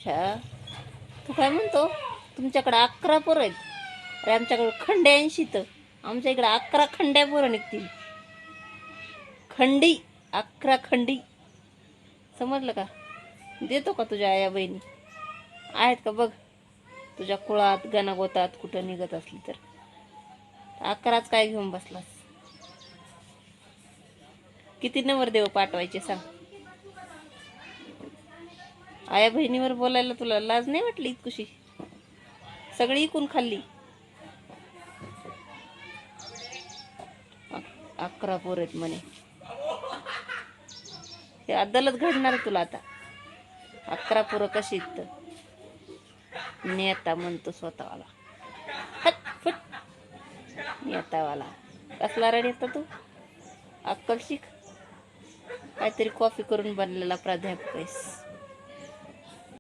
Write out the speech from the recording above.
अच्छा, तू काय म्हणतो? तुमच्याकडे 11 पोरं आहेत. अरे आमच्याकडे खंडे 80 तर आमच्या इकडे 11 खंड्या पोरं निघतील. खंडी, 11 खंडी. समजलं का? देतो का तुझ्या आया बहिणी आहेत का बघ, तुझ्या कुळात गणागोतात कुठं निघत असली तर. 11च काय घेऊन बसलास? किती नवरदेव पाठवायचे सांग? आया बहिणीवर बोलायला तुला लाज नाही वाटली इतकुशी? सगळी इकून खाल्ली. 11 पोर आहेत म्हणे. हे अद्दलच घडणार तुला आता. 11 पोरं कशी तर नेता म्हणतो स्वतःवाला. हट फुट, नेतावाला कसला रड येतो तू? अक्कल शिक. काहीतरी कॉफी करून बनलेला प्राध्यापक आहेस.